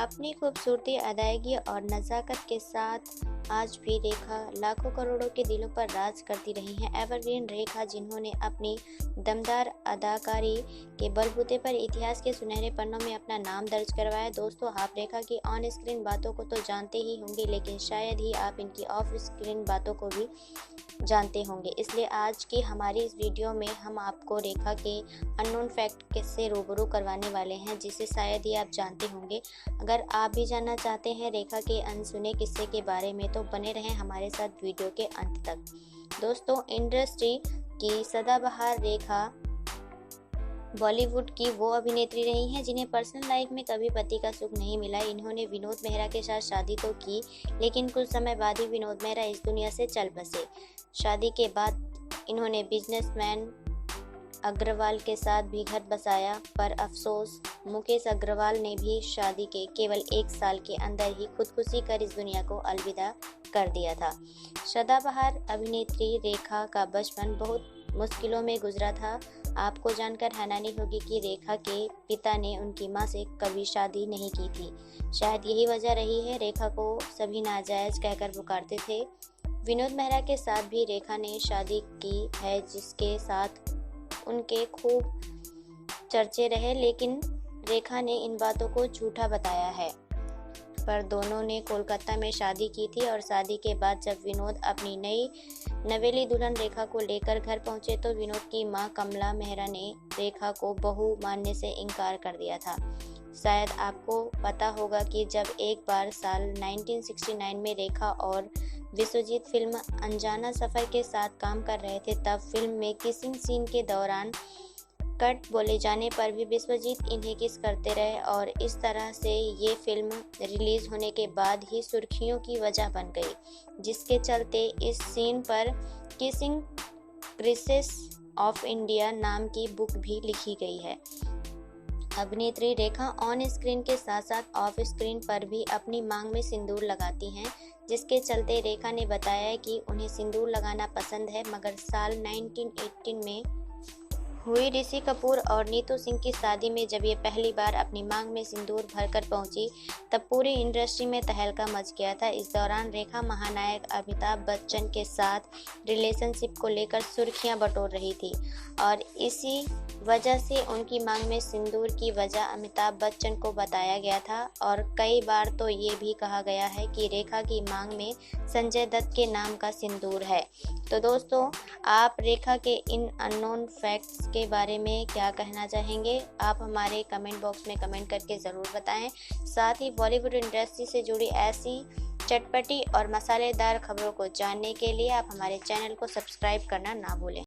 अपनी खूबसूरती, अदायगी और नज़ाकत के साथ आज भी रेखा लाखों करोड़ों के दिलों पर राज करती रही हैं। एवरग्रीन रेखा, जिन्होंने अपनी दमदार अदाकारी के बलबूते पर इतिहास के सुनहरे पन्नों में अपना नाम दर्ज करवाया। दोस्तों, आप रेखा की ऑन स्क्रीन बातों को तो जानते ही होंगे, लेकिन शायद ही आप इनकी ऑफ स्क्रीन बातों को भी जानते होंगे। इसलिए आज की हमारी इस वीडियो में हम आपको रेखा के अननोन फैक्ट से रूबरू करवाने वाले हैं, जिसे शायद ही आप जानते होंगे। अगर आप भी जानना चाहते हैं रेखा के अनसुने किस्से के बारे में, तो बने रहें हमारे साथ वीडियो के अंत तक। दोस्तों, इंडस्ट्री की सदाबहार रेखा बॉलीवुड की वो अभिनेत्री रही हैं जिन्हें पर्सनल लाइफ में कभी पति का सुख नहीं मिला। इन्होंने विनोद मेहरा के साथ शादी तो की, लेकिन कुछ समय बाद ही विनोद मेहरा इस दुनिया से चल बसे। शादी के बाद इन्होंने बिजनेसमैन अग्रवाल के साथ भी घर बसाया, पर अफसोस मुकेश अग्रवाल ने भी शादी के केवल 1 साल के अंदर ही खुदकुशी कर इस दुनिया को अलविदा कर दिया था। सदाबहार अभिनेत्री रेखा का बचपन बहुत मुश्किलों में गुजरा था। आपको जानकर हैरानी होगी कि रेखा के पिता ने उनकी मां से कभी शादी नहीं की थी। शायद यही वजह रही है रेखा को सभी नाजायज कहकर पुकारते थे। विनोद मेहरा के साथ भी रेखा ने शादी की है, जिसके साथ उनके खूब चर्चे रहे, लेकिन रेखा ने इन बातों को झूठा बताया है। पर दोनों ने कोलकाता में शादी की थी और शादी के बाद जब विनोद अपनी नई नवेली दुल्हन रेखा को लेकर घर पहुंचे, तो विनोद की मां कमला मेहरा ने रेखा को बहू मानने से इनकार कर दिया था। शायद आपको पता होगा कि जब एक बार साल 1969 में रेखा और विश्वजीत फिल्म अनजाना सफर के साथ काम कर रहे थे, तब फिल्म में किसिंग सीन के दौरान कट बोले जाने पर भी विश्वजीत इन्हें किस करते रहे, और इस तरह से ये फिल्म रिलीज होने के बाद ही सुर्खियों की वजह बन गई, जिसके चलते इस सीन पर किसिंग क्रिसेस ऑफ इंडिया नाम की बुक भी लिखी गई है। अभिनेत्री रेखा ऑन स्क्रीन के साथ साथ ऑफ स्क्रीन पर भी अपनी मांग में सिंदूर लगाती हैं, जिसके चलते रेखा ने बताया कि उन्हें सिंदूर लगाना पसंद है। मगर साल 1918 में हुई ऋषि कपूर और नीतू सिंह की शादी में जब ये पहली बार अपनी मांग में सिंदूर भरकर पहुंची, तब पूरी इंडस्ट्री में तहलका मच गया था। इस दौरान रेखा महानायक अमिताभ बच्चन के साथ रिलेशनशिप को लेकर सुर्खियां बटोर रही थी, और इसी वजह से उनकी मांग में सिंदूर की वजह अमिताभ बच्चन को बताया गया था, और कई बार तो ये भी कहा गया है कि रेखा की मांग में संजय दत्त के नाम का सिंदूर है। तो दोस्तों, आप रेखा के इन अननोन फैक्ट्स के बारे में क्या कहना चाहेंगे? आप हमारे कमेंट बॉक्स में कमेंट करके ज़रूर बताएं। साथ ही बॉलीवुड इंडस्ट्री से जुड़ी ऐसी चटपटी और मसालेदार खबरों को जानने के लिए आप हमारे चैनल को सब्सक्राइब करना ना भूलें।